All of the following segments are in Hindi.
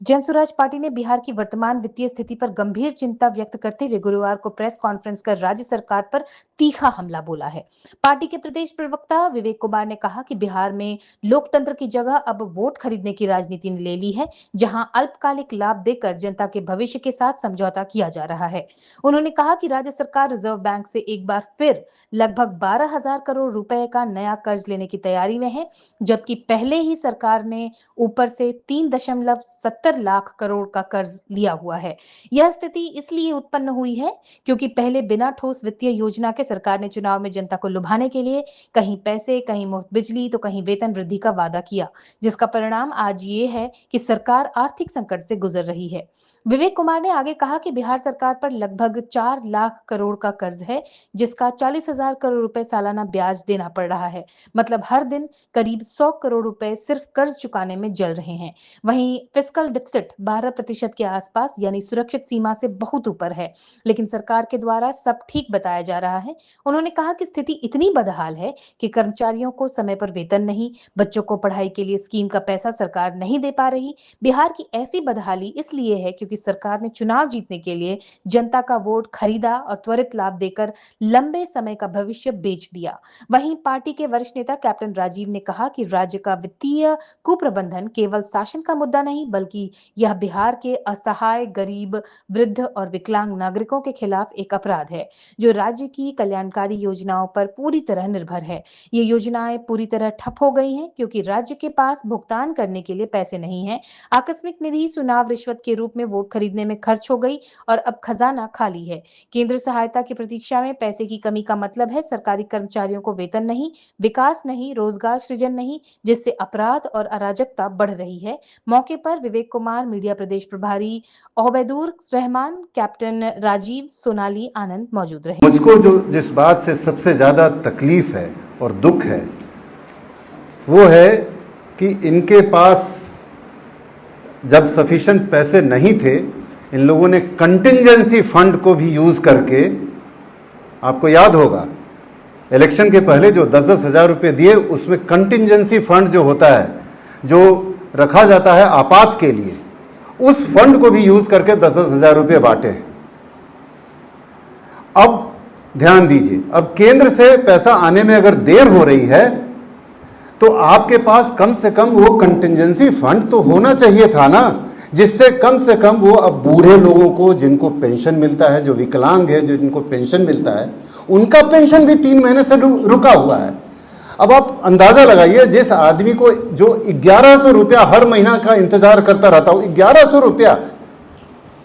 जनसुराज पार्टी ने बिहार की वर्तमान वित्तीय स्थिति पर गंभीर चिंता व्यक्त करते हुए गुरुवार को प्रेस कॉन्फ्रेंस कर राज्य सरकार पर तीखा हमला बोला है। पार्टी के प्रदेश प्रवक्ता विवेक कुमार ने कहा कि बिहार में लोकतंत्र की जगह अब वोट खरीदने की राजनीति ने ले ली है, जहां अल्पकालिक लाभ देकर जनता के भविष्य के साथ समझौता किया जा रहा है। उन्होंने कहा कि राज्य सरकार रिजर्व बैंक से एक बार फिर लगभग 12,000 करोड़ रुपए का नया कर्ज लेने की तैयारी में है, जबकि पहले ही सरकार ने ऊपर से 3.70 लाख करोड़ का कर्ज लिया हुआ है। यह स्थिति इसलिए उत्पन्न हुई है क्योंकि पहले बिना ठोस वित्तीय योजना के सरकार ने चुनाव में जनता को लुभाने के लिए कहीं पैसे, कहीं मुफ्त बिजली तो कहीं वेतन वृद्धि का वादा किया, जिसका परिणाम आज ये है कि सरकार आर्थिक संकट से गुजर रही है। विवेक कुमार ने आगे कहा कि बिहार सरकार पर लगभग 4 लाख करोड़ का कर्ज है, जिसका 40,000 करोड़ रुपए सालाना ब्याज देना पड़ रहा है। मतलब हर दिन करीब 100 करोड़ रुपए सिर्फ कर्ज चुकाने में जल रहे हैं। वहीं फिस्कल डिफिसिट 12% के आसपास यानी सुरक्षित सीमा से बहुत ऊपर है, लेकिन सरकार के द्वारा सब ठीक बताया जा रहा है। उन्होंने कहा कि स्थिति इतनी बदहाल है कि कर्मचारियों को समय पर वेतन नहीं, बच्चों को पढ़ाई के लिए स्कीम का पैसा सरकार नहीं दे पा रही। बिहार की ऐसी बदहाली इसलिए है क्योंकि सरकार ने चुनाव जीतने के लिए जनता का वोट खरीदा और त्वरित लाभ देकर लंबे समय का भविष्य बेच दिया। वहीं पार्टी के वरिष्ठ नेता कैप्टन राजीव ने कहा कि राज्य का वित्तीय कुप्रबंधन केवल शासन का मुद्दा नहीं, बल्कि यह बिहार के असहाय, गरीब, वृद्ध और विकलांग नागरिकों के खिलाफ एक अपराध है, जो राज्य की कल्याणकारी योजनाओं पर पूरी तरह निर्भर है। ये योजनाएं पूरी तरह ठप हो गई हैं क्योंकि राज्य के पास भुगतान करने के लिए पैसे नहीं है। आकस्मिक निधि चुनाव रिश्वत के रूप में वोट खरीदने में खर्च हो गई और अब खजाना खाली है। केंद्र सहायता की प्रतीक्षा में पैसे की कमी का मतलब है सरकारी कर्मचारियों को वेतन नहीं, विकास नहीं, रोजगार सृजन नहीं, जिससे अपराध और अराजकता बढ़ रही है। मौके पर विवेक कुमार, मीडिया प्रदेश प्रभारी ओबैदुर रहमान, कैप्टन राजीव, सोनाली आनंद मौजूद रहे। मुझको जो जिस बात से सबसे ज़्यादा तकलीफ है और दुख है वो है कि इनके पास जब सफिशिएंट पैसे नहीं थे, इन लोगों ने कंटिंजेंसी फंड को भी यूज़ करके, आपको याद होगा इलेक्शन के पहले जो 10-10 हज़ार रुपये दिए, उसमें कंटिंजेंसी फंड जो होता है, जो रखा जाता है आपात के लिए, उस फंड को भी यूज़ करके 10-10 हज़ार रुपये बांटे हैं। अब ध्यान दीजिए, अब केंद्र से पैसा आने में अगर देर हो रही है तो आपके पास कम से कम वो कंटिंजेंसी फंड तो होना चाहिए था ना, जिससे कम से कम वो अब बूढ़े लोगों को जिनको पेंशन मिलता है, जो विकलांग है, जो जिनको पेंशन मिलता है, उनका पेंशन भी 3 महीने से रुका हुआ है। अब आप अंदाजा लगाइए, जिस आदमी को जो 1100 रुपया हर महीना का इंतजार करता रहता हो, 1100 रुपया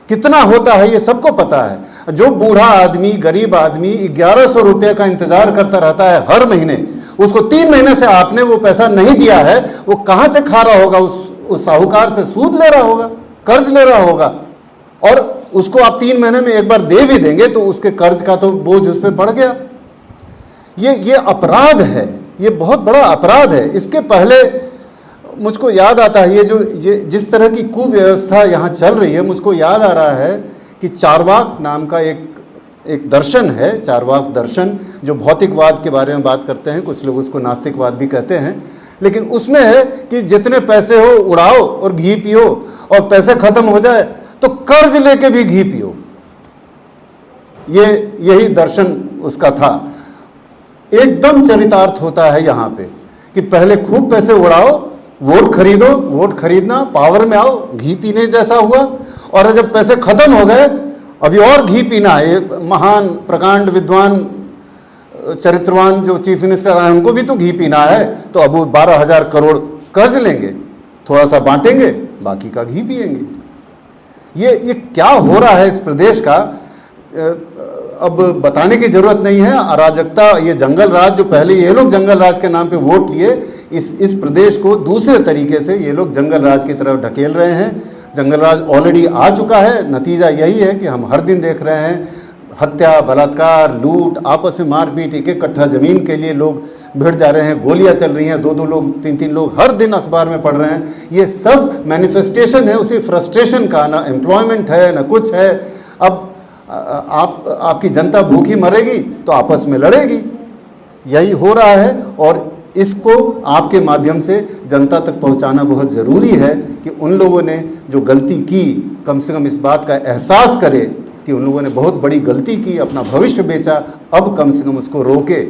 कितना होता है ये सबको पता है। जो बूढ़ा आदमी, गरीब आदमी 1100 रुपये का इंतजार करता रहता है हर महीने, उसको 3 महीने से आपने वो पैसा नहीं दिया है, वो कहां से खा रहा होगा? उस साहूकार से सूद ले रहा होगा, कर्ज ले रहा होगा, और उसको आप 3 महीने में एक बार दे भी देंगे तो उसके कर्ज का तो बोझ उस पर बढ़ गया। ये अपराध है, ये बहुत बड़ा अपराध है। इसके पहले मुझको याद आता है, ये जिस तरह की कुव्यवस्था यहाँ चल रही है, मुझको याद आ रहा है कि चारवाक नाम का एक दर्शन है, चारवाक दर्शन, जो भौतिकवाद के बारे में बात करते हैं। कुछ लोग उसको नास्तिकवाद भी कहते हैं, लेकिन उसमें है कि जितने पैसे हो उड़ाओ और घी पियो, और पैसे खत्म हो जाए तो कर्ज लेके भी घी पियो। यही दर्शन उसका था। एकदम चरितार्थ होता है यहाँ पे कि पहले खूब पैसे उड़ाओ, वोट खरीदो, वोट खरीदना, पावर में आओ, घी पीने जैसा हुआ, और जब पैसे खत्म हो गए अभी और घी पीना है। महान प्रकांड विद्वान चरित्रवान जो चीफ मिनिस्टर आए, उनको भी तो घी पीना है, तो अब वो 12,000 करोड़ कर्ज लेंगे, थोड़ा सा बांटेंगे, बाकी का घी पिएंगे। ये क्या हो रहा है इस प्रदेश का, अब बताने की जरूरत नहीं है। अराजकता, ये जंगल राज, जो पहले ये लोग जंगल राज के नाम पे वोट लिए, इस प्रदेश को दूसरे तरीके से ये लोग जंगल राज की तरफ ढकेल रहे हैं। जंगल राज ऑलरेडी आ चुका है। नतीजा यही है कि हम हर दिन देख रहे हैं हत्या, बलात्कार, लूट, आपस में मारपीट, 1-1 कट्ठा जमीन के लिए लोग भिड़ जा रहे हैं, गोलियां चल रही हैं, 2-2 लोग, 3-3 लोग हर दिन अखबार में पढ़ रहे हैं। ये सब मैनिफेस्टेशन है उसी फ्रस्ट्रेशन का, ना एम्प्लॉयमेंट है ना कुछ है। अब आपकी जनता भूखी मरेगी तो आपस में लड़ेगी, यही हो रहा है। और इसको आपके माध्यम से जनता तक पहुंचाना बहुत ज़रूरी है कि उन लोगों ने जो गलती की कम से कम इस बात का एहसास करे कि उन लोगों ने बहुत बड़ी गलती की, अपना भविष्य बेचा, अब कम से कम उसको रोके,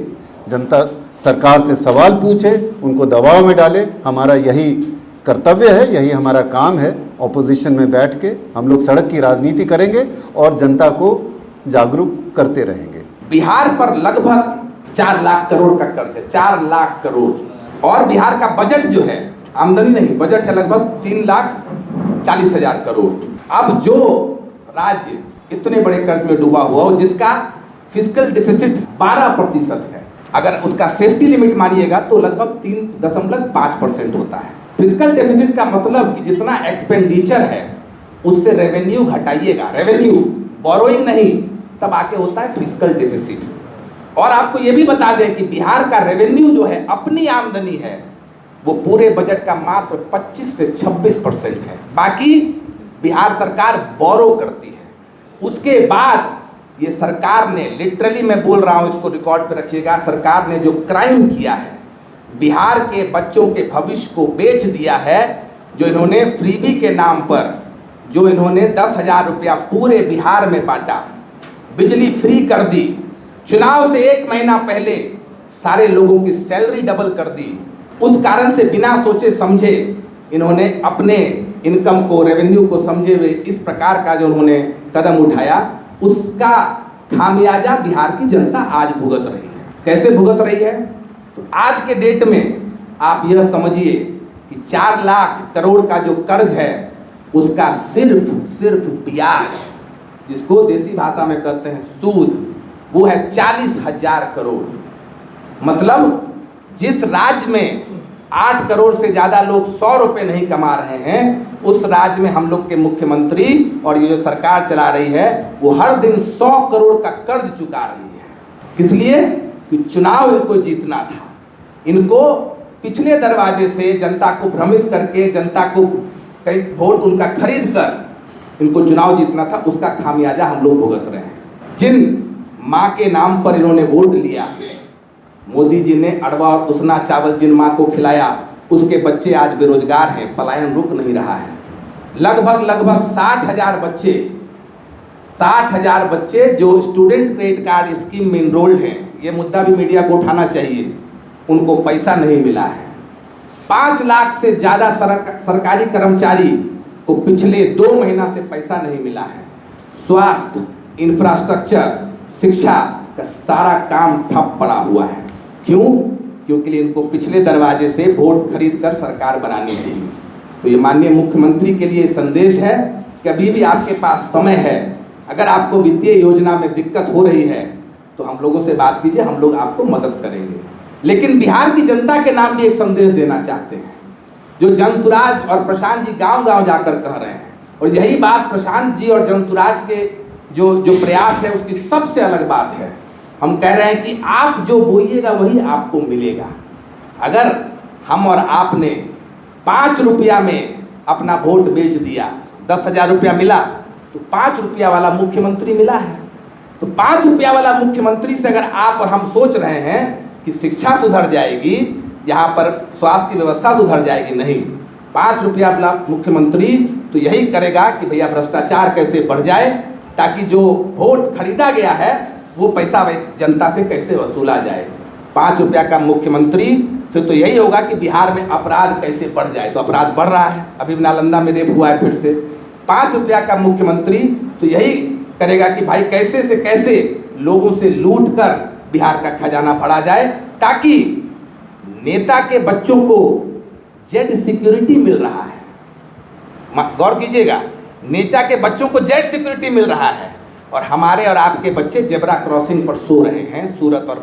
जनता सरकार से सवाल पूछे, उनको दबाव में डाले। हमारा यही कर्तव्य है, यही हमारा काम है। ऑपोजिशन में बैठ के हम लोग सड़क की राजनीति करेंगे और जनता को जागरूक करते रहेंगे। बिहार पर लगभग 4 लाख करोड़ का कर्ज है, 4 लाख करोड़। और बिहार का बजट जो है, आमदनी नहीं, बजट है लगभग 3,40,000 करोड़। अब जो राज्य इतने बड़े कर्ज में डूबा हुआ हो, जिसका फिस्कल डिफिसिट 12% है, अगर उसका सेफ्टी लिमिट मानिएगा तो लगभग 3.5% होता है। फिस्कल डेफिसिट का मतलब कि जितना एक्सपेंडिचर है उससे रेवेन्यू घटाइएगा, रेवेन्यू, बोरोइंग नहीं, तब आके होता है फिस्कल डेफिसिट। और आपको ये भी बता दें कि बिहार का रेवेन्यू जो है, अपनी आमदनी है, वो पूरे बजट का मात्र 25 से 26% है। बाकी बिहार सरकार बोरो करती है। उसके बाद ये सरकार ने, लिटरली मैं बोल रहा हूं, इसको रिकॉर्ड पे रखिएगा, सरकार ने जो क्राइम किया है, बिहार के बच्चों के भविष्य को बेच दिया है। जो इन्होंने फ्रीबी के नाम पर, जो इन्होंने 10,000 रुपया पूरे बिहार में बांटा, बिजली फ्री कर दी, चुनाव से 1 महीना पहले सारे लोगों की सैलरी डबल कर दी। उस कारण से बिना सोचे समझे इन्होंने अपने इनकम को, रेवेन्यू को समझे हुए इस प्रकार का जो उन्होंने कदम उठाया, उसका खामियाजा बिहार की जनता आज भुगत रही है। कैसे भुगत रही है? तो आज के डेट में आप यह समझिए कि 4 लाख करोड़ का जो कर्ज है, उसका सिर्फ ब्याज, जिसको देसी भाषा में कहते हैं सूद, वो है 40,000 करोड़। मतलब जिस राज्य में 8 करोड़ से ज़्यादा लोग 100 रुपये नहीं कमा रहे हैं, उस राज्य में हम लोग के मुख्यमंत्री और ये जो सरकार चला रही है, वो हर दिन 100 करोड़ का कर्ज चुका रही है। इसलिए कि चुनाव इनको जीतना था। इनको पिछले दरवाजे से जनता को भ्रमित करके, जनता को कई वोट उनका खरीद कर इनको चुनाव जीतना था, उसका खामियाजा हम लोग भुगत रहे हैं। जिन माँ के नाम पर इन्होंने वोट लिया, मोदी जी ने अड़वा और उसना चावल जिन माँ को खिलाया, उसके बच्चे आज बेरोजगार हैं, पलायन रुक नहीं रहा है। लगभग 60,000 बच्चे जो स्टूडेंट क्रेडिट कार्ड स्कीम में इनरोल्ड हैं, ये मुद्दा भी मीडिया को उठाना चाहिए, उनको पैसा नहीं मिला है। 5 लाख से ज़्यादा सरकारी कर्मचारी को पिछले 2 महीना से पैसा नहीं मिला है। स्वास्थ्य, इंफ्रास्ट्रक्चर, शिक्षा का सारा काम ठप पड़ा हुआ है। क्यों? क्योंकि इनको पिछले दरवाजे से वोट खरीद कर सरकार बनानी थी। तो ये माननीय मुख्यमंत्री के लिए संदेश है कि अभी भी आपके पास समय है। अगर आपको वित्तीय योजना में दिक्कत हो रही है तो हम लोगों से बात कीजिए, हम लोग आपको मदद करेंगे। लेकिन बिहार की जनता के नाम भी एक संदेश देना चाहते हैं, जो जनसुराज और प्रशांत जी गांव-गांव जाकर कह रहे हैं। और यही बात प्रशांत जी और जनसुराज के जो प्रयास है, उसकी सबसे अलग बात है। हम कह रहे हैं कि आप जो बोइएगा वही आपको मिलेगा। अगर हम और आपने 5 रुपया में अपना वोट बेच दिया, 10,000 रुपया मिला, तो 5 रुपया वाला मुख्यमंत्री मिला है। तो 5 रुपया वाला मुख्यमंत्री से अगर आप और हम सोच रहे हैं कि शिक्षा सुधर जाएगी, यहाँ पर स्वास्थ्य की व्यवस्था सुधर जाएगी, नहीं। 5 रुपया वाला मुख्यमंत्री तो यही करेगा कि भैया भ्रष्टाचार कैसे बढ़ जाए, ताकि जो वोट खरीदा गया है वो पैसा जनता से कैसे वसूला जाए। 5 रुपया का मुख्यमंत्री से तो यही होगा कि बिहार में अपराध कैसे बढ़ जाए। तो अपराध बढ़ रहा है, अभी नालंदा में रेप हुआ है फिर से। 5 रुपया का मुख्यमंत्री तो यही करेगा कि भाई कैसे से कैसे लोगों से लूट कर बिहार का खजाना भरा जाए, ताकि नेता के बच्चों को जेड सिक्योरिटी मिल रहा है। गौर कीजिएगा, नेता के बच्चों को जेड सिक्योरिटी मिल रहा है और हमारे और आपके बच्चे जेब्रा क्रॉसिंग पर सो रहे हैं सूरत और